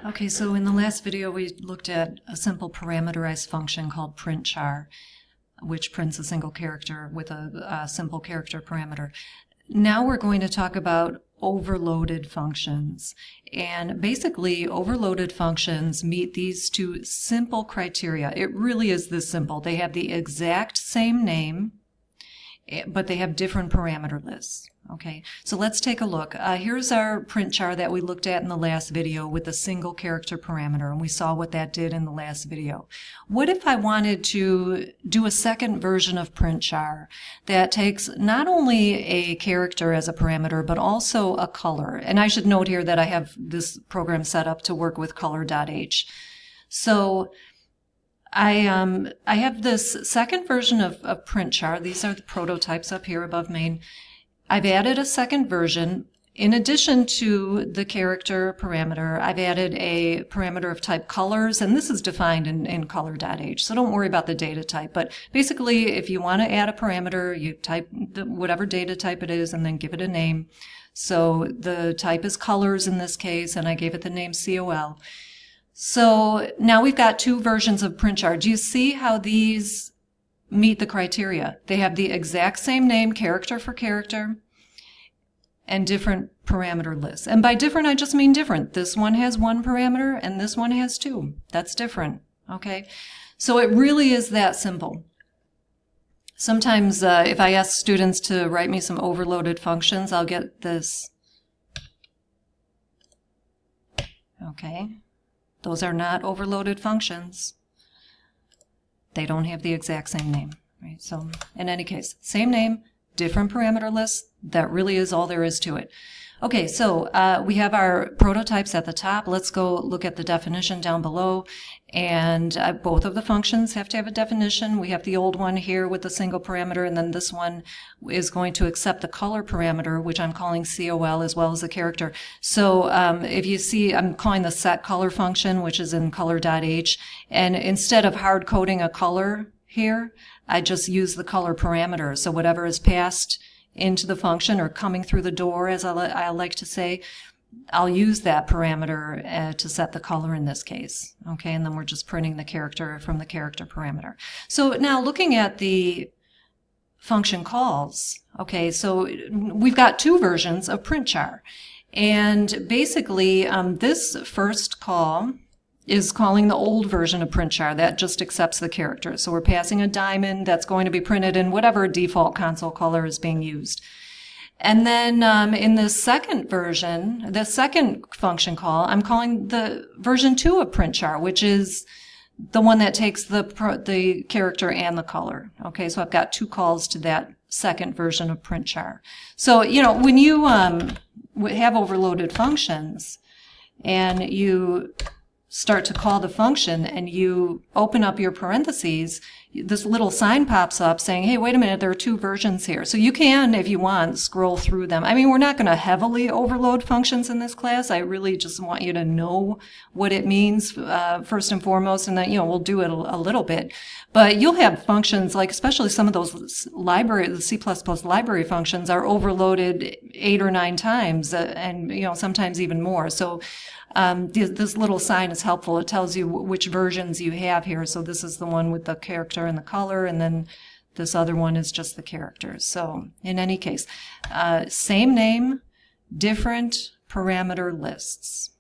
Okay, so in the last video we looked at a simple parameterized function called printchar, which prints a single character with a simple character parameter. Now we're going to talk about overloaded functions. And basically, overloaded functions meet these two simple criteria. It really is this simple. They have the exact same name, but they have different parameter lists. Okay, so let's take a look. Here's our printchar that we looked at in the last video with a single character parameter, and we saw what that did in the last video. What if I wanted to do a second version of printchar that takes not only a character as a parameter, but also a color? And I should note here that I have this program set up to work with color.h. So I have this second version of printchar. These are the prototypes up here above main. I've added a second version. In addition to the character parameter, I've added a parameter of type colors, and this is defined in color.h, so don't worry about the data type. But basically, if you want to add a parameter, you type whatever data type it is and then give it a name. So the type is colors in this case, and I gave it the name COL. So now we've got two versions of printchar. Do you see how these meet the criteria? They have the exact same name, character for character, and different parameter lists. And by different, I just mean different. This one has one parameter and this one has two. That's different, okay? So it really is that simple. Sometimes if I ask students to write me some overloaded functions, I'll get this. Okay, those are not overloaded functions. They don't have the exact same name, right? So in any case, same name, different parameter lists. That really is all there is to it. Okay, so we have our prototypes at the top. Let's go look at the definition down below. And both of the functions have to have a definition. We have the old one here with the single parameter, and then this one is going to accept the color parameter, which I'm calling COL, as well as the character. So if you see, I'm calling the setColor function, which is in color.h. And instead of hard coding a color here, I just use the color parameter. So whatever is passed into the function or coming through the door, as I like to say, I'll use that parameter to set the color in this case. Okay, and then we're just printing the character from the character parameter. So now looking at the function calls, okay, so we've got two versions of printchar. And basically, this first call is calling the old version of printchar that just accepts the character. So we're passing a diamond that's going to be printed in whatever default console color is being used. And then in the second version, the second function call, I'm calling the version 2 of printchar, which is the one that takes the character and the color. Okay, so I've got two calls to that second version of printchar. So, you know, when you have overloaded functions and you start to call the function and you open up your parentheses, this little sign pops up saying, hey, wait a minute, there are two versions here. So you can, if you want, scroll through them. I mean, we're not going to heavily overload functions in this class. I really just want you to know what it means first and foremost, and then, you know, we'll do it a little bit. But you'll have functions like, especially some of those the C++ library functions are overloaded 8 or 9 times, and, you know, sometimes even more. So this little sign is helpful. It tells you which versions you have here. So this is the one with the character and the color, and then this other one is just the characters. So in any case, same name, different parameter lists.